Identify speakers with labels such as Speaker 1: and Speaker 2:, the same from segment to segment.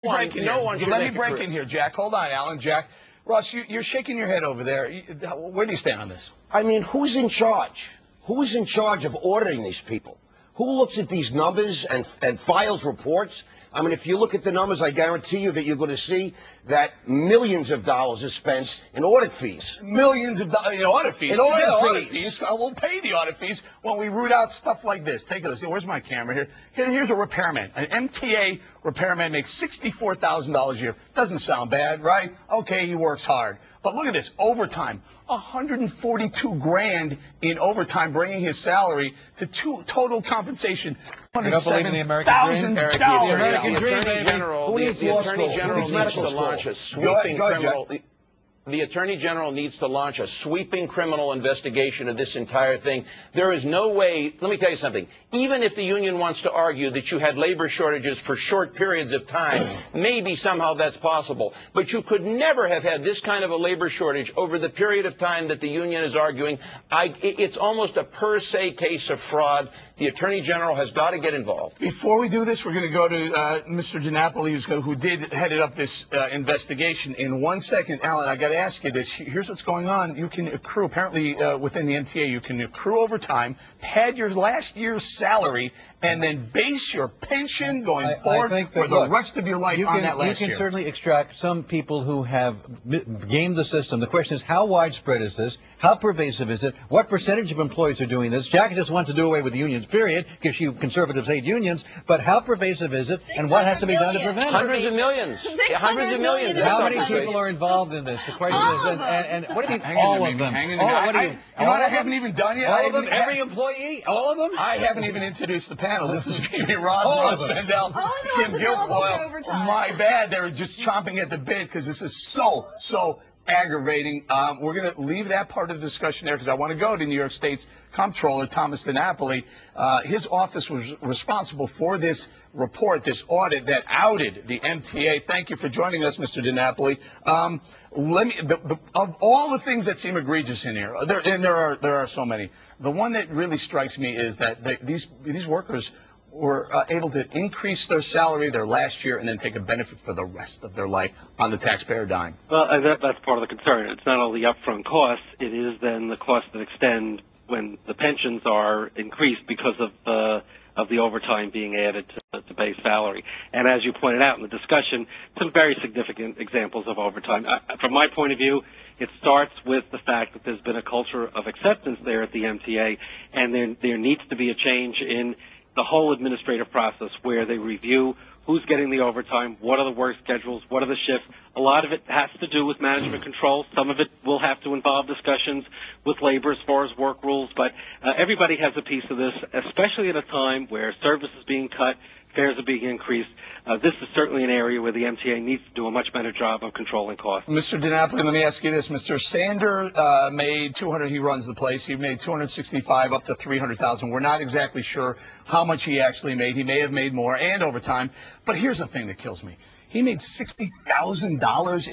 Speaker 1: Let me break in here, Jack. Hold on, Alan. Jack. Ross, you're shaking your head over there. Where do you stand on this?
Speaker 2: I mean, who's in charge? Who is in charge of auditing these people? Who looks at these numbers and files reports? I mean, if you look at the numbers, I guarantee you that you're going to see that millions of dollars are spent in audit fees.
Speaker 1: Millions of dollars in audit fees.
Speaker 2: In audit fees.
Speaker 1: We'll pay the audit fees when we root out stuff like this. Take a listen. Where's my camera here? Here's a repairman. An MTA repairman makes $64,000 a year. Doesn't sound bad, right? Okay, he works hard. But look at this, overtime. 142 grand in overtime, bringing his salary to total compensation.
Speaker 3: You don't believe in the American dream?
Speaker 1: Eric,
Speaker 3: the American dream,
Speaker 4: The Attorney General needs to launch a sweeping criminal. The Attorney General needs to launch a sweeping criminal investigation of this entire thing. There is no way, let me tell you something, even if the union wants to argue that you had labor shortages for short periods of time, maybe somehow that's possible. But you could never have had this kind of a labor shortage over the period of time that the union is arguing. It's almost a per se case of fraud. The Attorney General has got to get involved.
Speaker 1: Before we do this, we're going to go to Mr. DiNapoli, who did headed up this investigation. In 1 second, Alan, I got to ask you this. Here's what's going on. You can accrue, apparently within the MTA, you can accrue overtime, pad your last year's salary, and then base your pension going forward for the rest of your life on that last year.
Speaker 3: You can certainly extract some people who have gamed the system. The question is, how widespread is this? How pervasive is it? What percentage of employees are doing this? Jack just wants to do away with the unions, period, because you conservatives hate unions. But how pervasive is it, and what has to be done to prevent it?
Speaker 4: Hundreds of millions. Hundreds of millions.
Speaker 3: How many people are involved in this? The question is, and what do you mean, all of them?
Speaker 1: I haven't even done yet.
Speaker 3: All of them? Every employee? All of them?
Speaker 1: I haven't even introduced the panel. This is Amy Ross, Mandell, Kim Guilfoyle. My bad. They're just chomping at the bit because this is so aggravating. We're going to leave that part of the discussion there because I want to go to New York State's Comptroller, Thomas DiNapoli. His office was responsible for this report, this audit that outed the MTA. Thank you for joining us, Mr. DiNapoli. Of all the things that seem egregious in here, there are so many. The one that really strikes me is that these workers were able to increase their salary their last year and then take a benefit for the rest of their life on the taxpayer dime.
Speaker 5: Well, that's part of the concern. It's not only upfront costs, it is then the costs that extend when the pensions are increased because of the overtime being added to base salary. And as you pointed out in the discussion, some very significant examples of overtime. From my point of view, it starts with the fact that there's been a culture of acceptance there at the MTA, and there needs to be a change in the whole administrative process where they review who's getting the overtime, what are the work schedules, what are the shifts. A lot of it has to do with management control. Some of it will have to involve discussions with labor as far as work rules, but everybody has a piece of this, especially at a time where service is being cut, fares are being increased. This is certainly an area where the MTA needs to do a much better job of controlling costs.
Speaker 1: Mr. DiNapoli, let me ask you this. Mr. Sander made 200. He runs the place. He made 265 up to 300,000. We're not exactly sure how much he actually made. He may have made more and overtime. But here's the thing that kills me. He made $60,000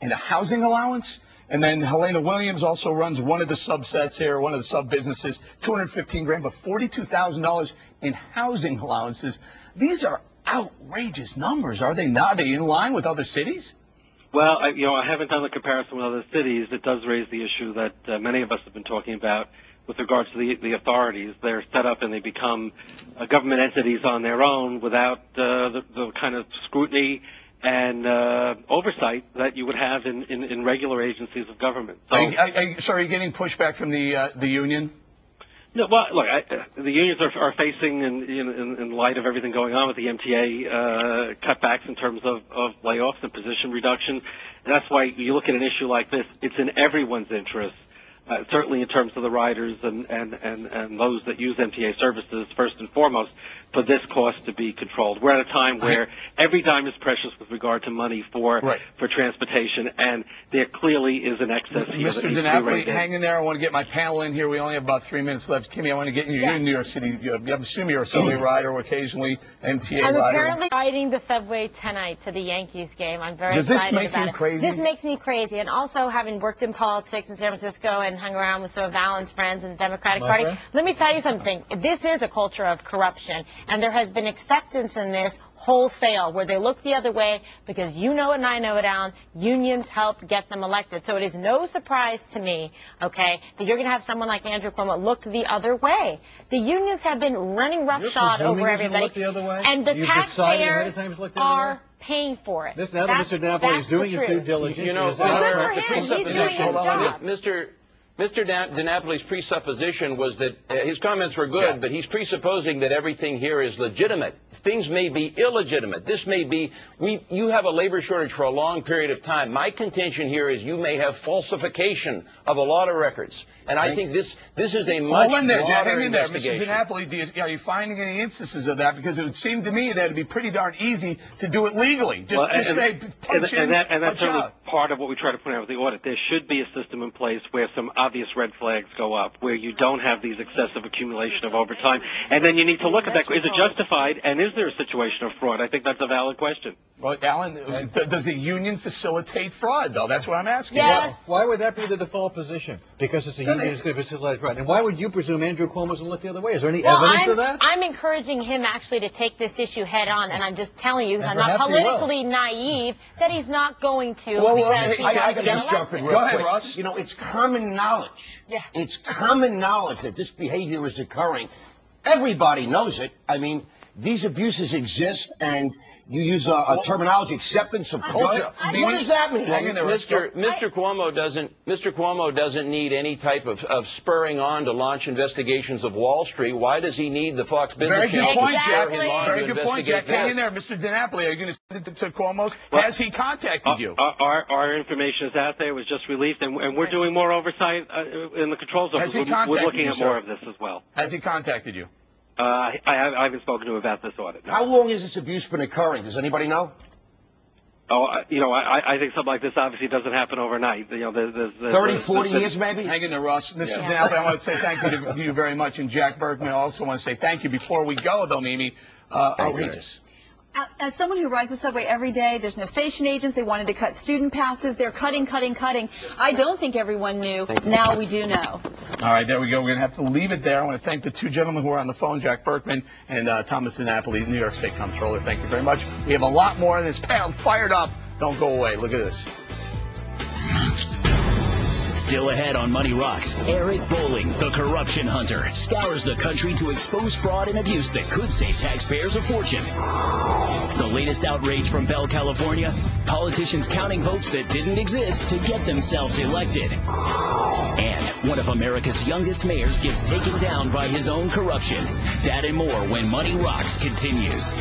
Speaker 1: in a housing allowance. And then Helena Williams also runs one of the subsets here, one of the sub-businesses, 215 grand, but $42,000 in housing allowances. These are outrageous numbers, are they not? Are they in line with other cities?
Speaker 5: Well, I haven't done the comparison with other cities. It does raise the issue that many of us have been talking about with regards to the authorities. They're set up and they become government entities on their own without the kind of scrutiny and oversight that you would have in regular agencies of government. So,
Speaker 1: are you getting pushback from the union?
Speaker 5: No, well, look, the unions are facing, in light of everything going on with the MTA, cutbacks in terms of layoffs and position reduction. And that's why you look at an issue like this, it's in everyone's interest, certainly in terms of the riders and those that use MTA services first and foremost, for this cost to be controlled. We're at a time where every dime is precious with regard to money for transportation, and there clearly is an excess here.
Speaker 1: Mr. DiNapoli, hang in there. I want to get my panel in here. We only have about 3 minutes left. Kimmy, I want to get you. You're in New York City. I assume you're a subway rider, occasionally MTA rider.
Speaker 6: I'm apparently riding the subway tonight to the Yankees game. I'm very
Speaker 1: excited about it. Does this make you crazy?
Speaker 6: This makes me crazy. And also, having worked in politics in San Francisco and hung around with some of Alan's friends in the Democratic Party, let me tell you something. This is a culture of corruption. And there has been acceptance in this wholesale, where they look the other way because you know it and I know it, Alan, unions help get them elected. So it is no surprise to me, okay, that you're going to have someone like Andrew Cuomo look the other way. The unions have been running roughshod over everybody,
Speaker 3: look the other way?
Speaker 6: and the
Speaker 3: You've
Speaker 6: taxpayers
Speaker 3: decided look the other way?
Speaker 6: are paying for it.
Speaker 3: Now that Mr. DiNapoli is doing his due diligence.
Speaker 4: You know,
Speaker 6: Good for him. He's doing his job.
Speaker 4: Mr. DiNapoli's presupposition was that his comments were good, but he's presupposing that everything here is legitimate. Things may be illegitimate. This may be, you have a labor shortage for a long period of time. My contention here is you may have falsification of a lot of records. And I think this is a much broader investigation.
Speaker 1: Mr. DiNapoli, are you finding any instances of that? Because it would seem to me that it'd be pretty darn easy to do it legally. Just say punch in,
Speaker 5: that's
Speaker 1: punch
Speaker 5: certainly
Speaker 1: out.
Speaker 5: part of what we try to point out with the audit. There should be a system in place where some obvious red flags go up, where you don't have these excessive accumulation of overtime. And then you need to look at that. Is it justified? And is there a situation of fraud? I think that's a valid question.
Speaker 1: Well, Alan, does the union facilitate fraud, though? That's what I'm asking.
Speaker 6: Yes.
Speaker 3: Why would that be the default position? Because it's a union that's going to facilitate fraud. And why would you presume Andrew Cuomo's going to look the other way? Is there any evidence of that?
Speaker 6: I'm encouraging him actually to take this issue head on, and I'm just telling you, because I'm
Speaker 3: perhaps
Speaker 6: not
Speaker 3: he will.
Speaker 6: politically naive, that he's not going to.
Speaker 1: Well,
Speaker 6: because he's
Speaker 2: I
Speaker 6: not
Speaker 2: can
Speaker 6: getting
Speaker 2: just jump in
Speaker 6: elected.
Speaker 2: real
Speaker 1: Go ahead,
Speaker 2: quick.
Speaker 1: Russ.
Speaker 2: You know, it's common knowledge.
Speaker 6: Yeah.
Speaker 2: It's common knowledge that this behavior is occurring. Everybody knows it. I mean, these abuses exist, and you use a terminology, acceptance of culture. What does that mean?
Speaker 4: Mr. Cuomo doesn't need any type of spurring on to launch investigations of Wall Street. Why does he need the Fox Business Channel to spur him on to
Speaker 1: Very good point, Jack.
Speaker 4: investigate
Speaker 1: Hang in
Speaker 4: this?
Speaker 1: there, Mr. DiNapoli. Are you going to send it to Cuomo? Has he contacted you?
Speaker 5: Our information is out there. It was just released, and we're doing more oversight in the controls office.
Speaker 1: Has he
Speaker 5: We're
Speaker 1: contacted
Speaker 5: looking
Speaker 1: you,
Speaker 5: at
Speaker 1: sir?
Speaker 5: more of this as well.
Speaker 1: Has he contacted you?
Speaker 5: I haven't spoken to him about this audit. No.
Speaker 2: How long has this abuse been occurring? Does anybody know?
Speaker 5: I think something like this obviously doesn't happen overnight. There's
Speaker 2: 30, 40 years, maybe?
Speaker 1: Hang in there, Russ. Mr. DiNapoli, I want to say thank you to you very much. And Jack Bergman, I also want to say thank you. Before we go, though, Mimi, outrageous.
Speaker 7: As someone who rides the subway every day, there's no station agents. They wanted to cut student passes. They're cutting. I don't think everyone knew. Now we do know.
Speaker 1: All right, there we go. We're going to have to leave it there. I want to thank the two gentlemen who are on the phone, Jack Berkman and Thomas DiNapoli, New York State Comptroller. Thank you very much. We have a lot more in this panel fired up. Don't go away. Look at this.
Speaker 8: Still ahead on Money Rocks, Eric Bolling, the corruption hunter, scours the country to expose fraud and abuse that could save taxpayers a fortune. The latest outrage from Bell, California, politicians counting votes that didn't exist to get themselves elected. And one of America's youngest mayors gets taken down by his own corruption. That and more when Money Rocks continues.